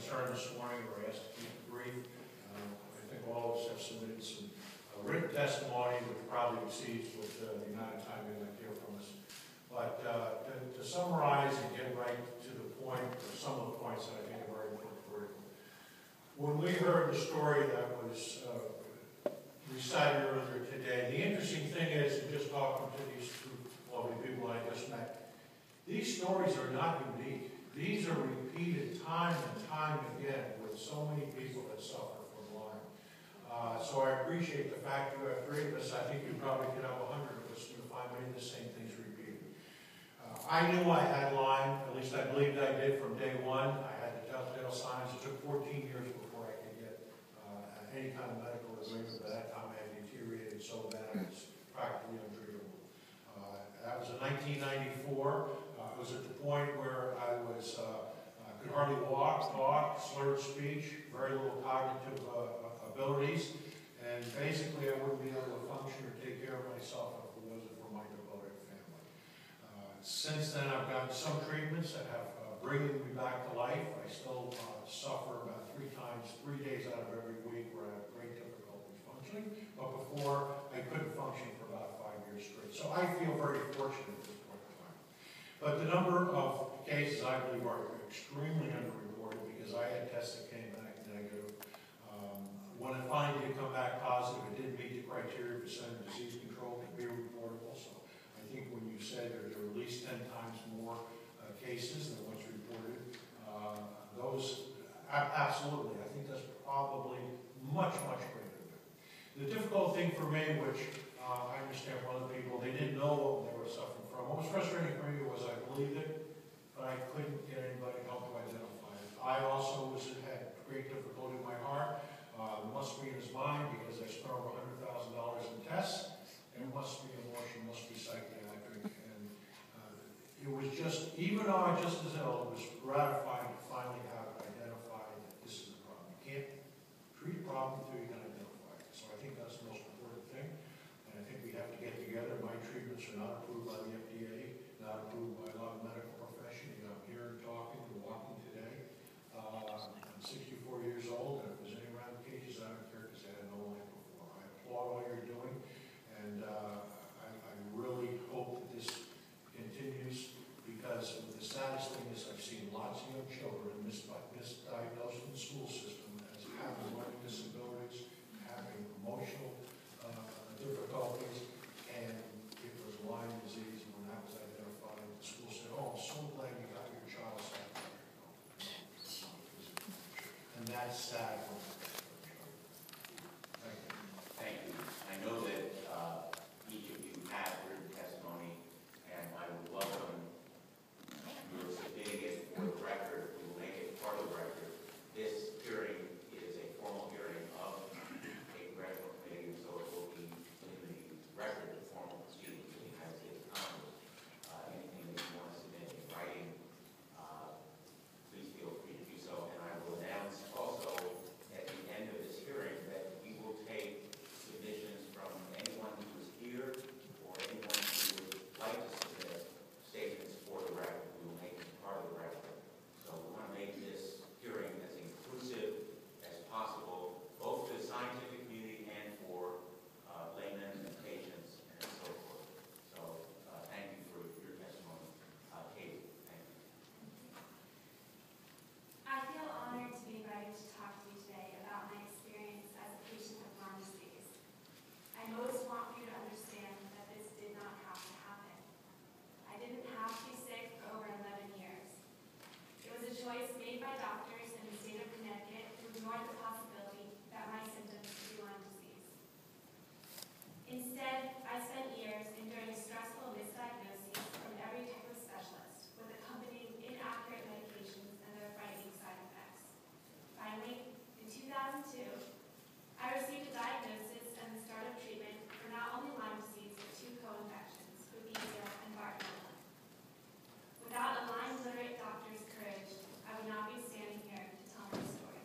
concern this morning, or asked to keep it brief. I think all of us have submitted some written testimony that probably exceeds what the amount of time we like to hear from us. But to summarize and get right to the point, or some of the points that I think are very important for you. When we heard the story that was recited earlier today, the interesting thing is, in just talking to these two lovely people I just met, these stories are not unique. These are repeated time and time again with so many people that suffer from Lyme. So I appreciate the fact you have 3 of us. I think you probably could have 100 of us to find many of the same things repeated. I knew I had Lyme, at least I believed I did from day one. I had the telltale signs. It took 14 years before I could get any kind of medical relief. By that time I had deteriorated so bad it was practically untreatable. That was in 1994. I was at the point where I could hardly walk, talk, slurred speech, very little cognitive abilities, and basically I wouldn't be able to function or take care of myself if it wasn't for my devoted family. Since then I've gotten some treatments that have bringing me back to life. I still suffer about 3 days out of every week where I have great difficulty functioning, but before I couldn't function for about 5 years straight. So I feel very fortunate at this point in time. But the number of cases I believe are extremely underreported because I had tests that came back negative. When it finally did come back positive, it didn't meet the criteria for center disease control to be reportable. So I think when you say there are at least 10 times more cases than what's reported, those absolutely, I think that's probably much, much greater. The difficult thing for me, which I understand from other people, they didn't know what they were suffering from. What was frustrating for me was I believed it, but I couldn't get anybody to help to identify it. I also had great difficulty with my heart. It must be in his mind because I spent over $100,000 in tests. It must be emotion, must be psychiatric. And it was just, even though I just as ill, it was gratifying to finally have identified that this is a problem. You can't treat a problem until you can identify it. So I think that's the most important thing. And I think we have to get together. My treatments are not approved by the FDA, not approved by a lot of medical profession. You know, I'm here and talking and walking today. I'm 64 years old, and if there's any ramifications, I don't care because I had no life before. I applaud all you're doing, and I really hope that this continues because with the saddest thing is I've seen lots of young children misdiagnosed in the school system as having learning disabilities, having emotional difficulties, and it was Lyme disease. And when that was identified, the school said, "Oh, I'm so glad you got your child sick." And that's sad. Thank you. Thank you. I know that each of you have written testimony, and I would welcome your submitting it for the record. We will make it part of the record. This hearing is a formal hearing of a congressional committee, so it will be in the record of formal proceedings of the United States Congress. Anything that you want to submit in writing, please feel free to do so. And I will announce also at the end of this hearing that we will take submissions from anyone who is here or anyone who would like to submit statements for the record. We will make it part of the record. So we want to make this hearing as inclusive as possible, both for the scientific community and for laymen and patients and so forth. So thank you for your testimony. Kate, thank you. I feel honored to be invited to talk to you today about my experience as a patient of Lyme disease. I most want you to understand that this did not have to happen. I didn't have to be sick for over 11 years. It was a choice made by doctors in the state of Connecticut who ignored the possibility that my symptoms could be Lyme disease. Instead, I spent years enduring stressful misdiagnoses from every type of specialist, with accompanying inaccurate medications and their frightening side effects. Finally, in 2002, I received a diagnosis and the start of treatment for not only Lyme disease, but 2 co-infections, Babesia and Bartonella. Without a Lyme-literate doctor's courage, I would not be standing here to tell my story.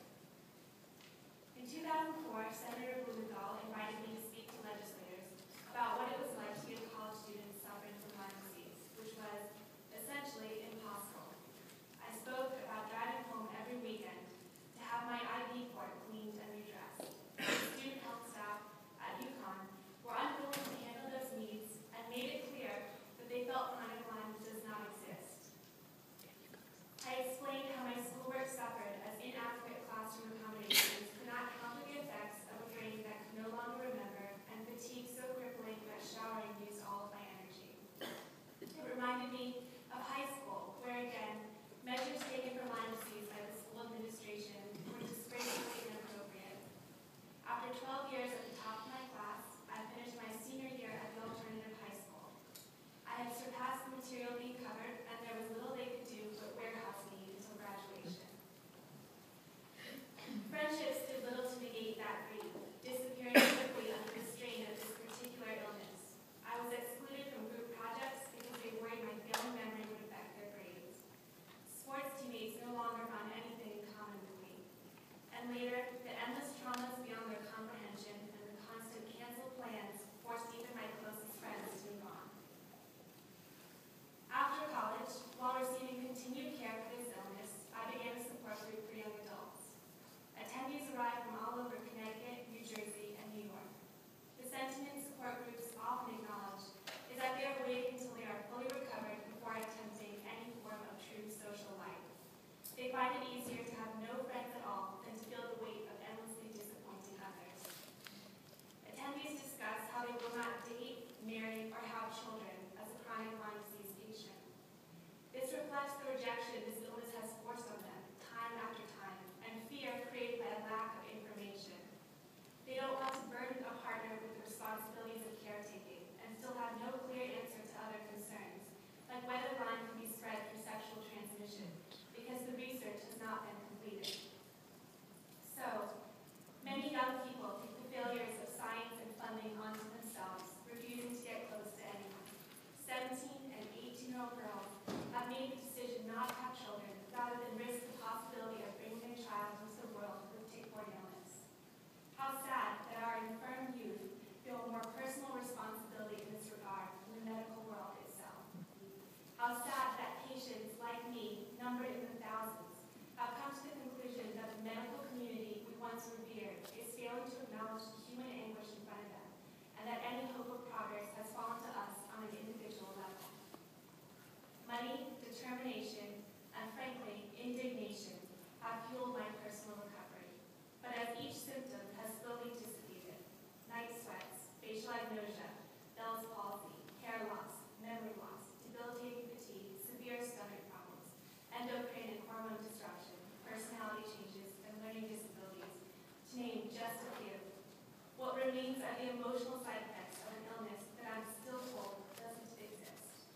are the emotional side effects of an illness that I'm still told doesn't exist.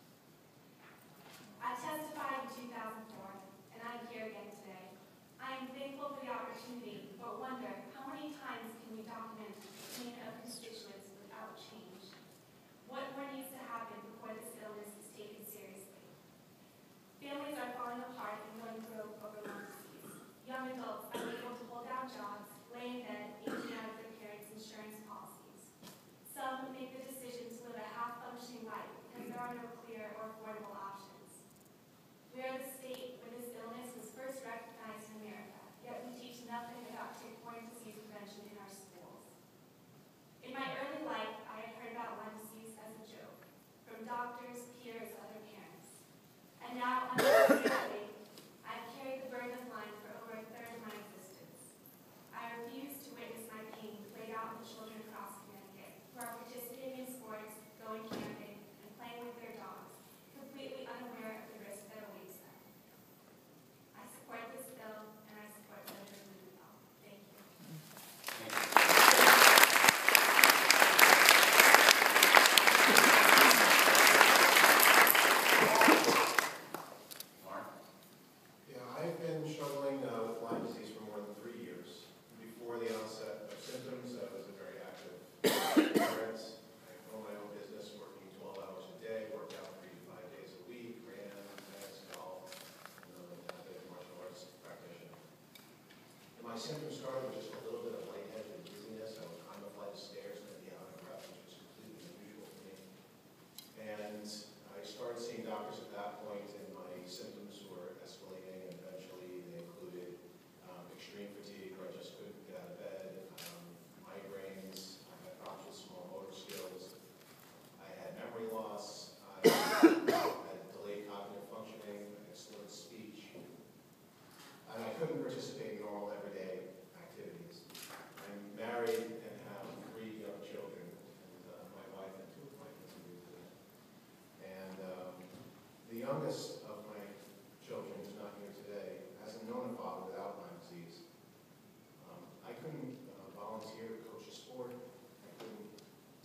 I testified in 2004, and I'm here again today. I am thankful for the opportunity, but wonder how many times can we document the pain of constituents without change? What more needs to happen before this illness is taken seriously? Families are falling apart and going broke over Lyme disease. Young adults unable to hold down jobs, lay in bed, aging out of their parents' insurance policies. Some make the decision to live a half-functioning life because there are no clear or affordable options. We are the state where this illness was first recognized in America, yet we teach nothing about tick-borne disease prevention in our schools. In my early life, I had heard about Lyme disease as a joke, from doctors, peers, other parents. And now, unfortunately, I've carried the burden of Lyme for over a third of my existence. I refuse to witness my pain played out on the children across Connecticut who are participating in sports, going camping, and playing with their dogs, completely unaware of the risk that awaits them. I support this bill, and I support Senator Blumenthal. Thank you. Mark? Yeah, I've been struggling with Lyme disease for more than 3 years. Before the onset of symptoms, I was a very active parent. I owned my own business, working 12 hours a day, worked out 3 to 5 days a week, ran, danced, golf, and I was a martial arts practitioner. And my symptoms started with just a little bit of lightheaded and dizziness. I would climb a flight of stairs and I'd be out of breath, which was completely unusual for me. And I started seeing doctors at that point, and my symptoms were escalating, and eventually they included extreme fatigue, where I just couldn't get out of bed, migraines, I had problems with small motor skills, I had memory loss, I had delayed cognitive functioning, I had slurred speech, and I couldn't participate in normal everyday activities. I'm married and have 3 young children, and my wife and 2 of my kids are new to that. And the youngest of my children, who's not here today, hasn't known a father without Lyme disease. I couldn't volunteer to coach a sport. I couldn't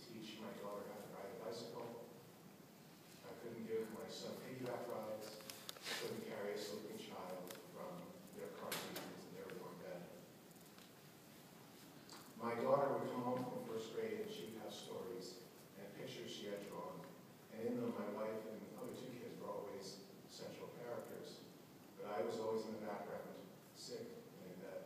teach my daughter how to ride a bicycle. I couldn't give my son piggyback rides. I couldn't carry a sleeping child from their car seat into their warm bed. My daughter would come home from first grade and she'd have stories and pictures she had drawn. And in them, my wife and other 2 kids were always central characters. But I was always in the background, sick and in bed.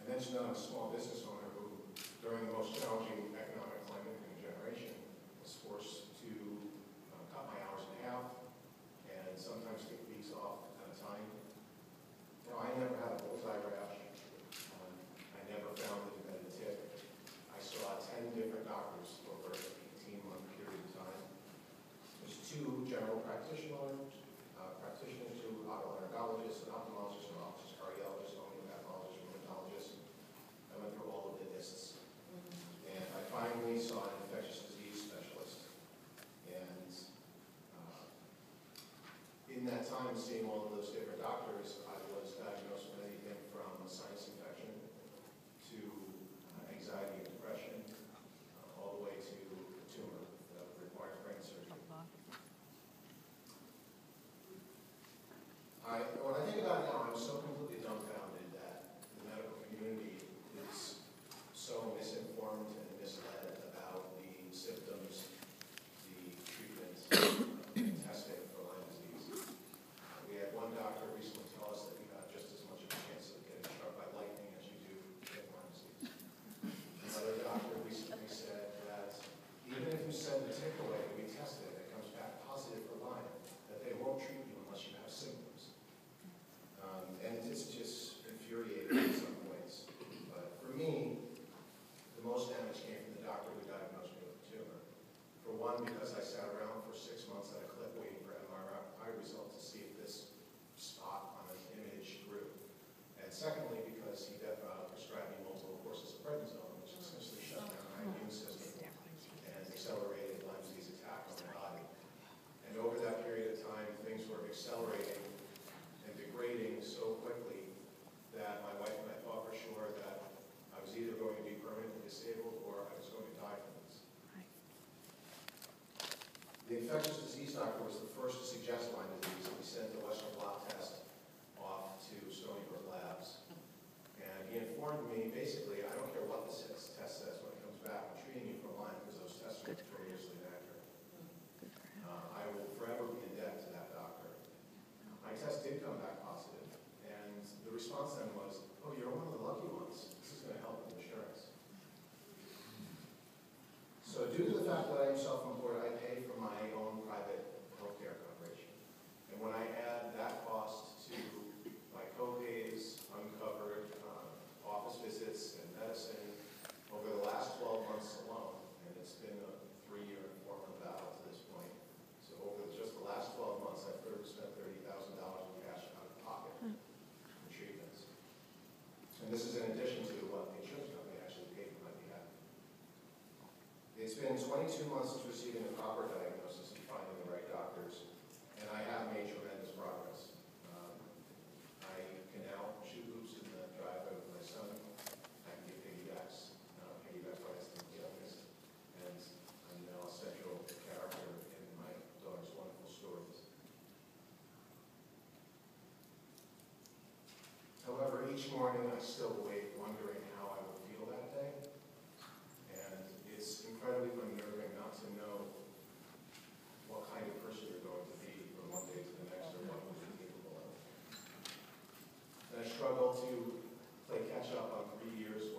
I mentioned that I'm a small business owner who, during the most challenging economic climate in a generation, was forced to cut my hours in half and sometimes take weeks off at a time. You know, I never had a bullseye rash. I never found it at a tip. I saw 10 different doctors over an 18-month period of time. There's 2 general practitioners, 2 otolaryngologists, an ophthalmologist, an office cardiologist, homeopathologist, rheumatologist. I went through all of the lists. And I And this is in addition to what the insurance company actually paid for my behalf. It's been 22 months since receiving a proper diagnosis and finding the right doctors, and I have made tremendous progress. I can now shoot hoops in the driveway with my son. I can get piggybacks, piggyback rides to the youngest, and I'm now a central character in my daughter's wonderful stories. However, each morning I still awake wondering how I will feel that day, and it's incredibly unnerving not to know what kind of person you're going to be from one day to the next or what you're capable of. And I struggle to play catch up on 3 years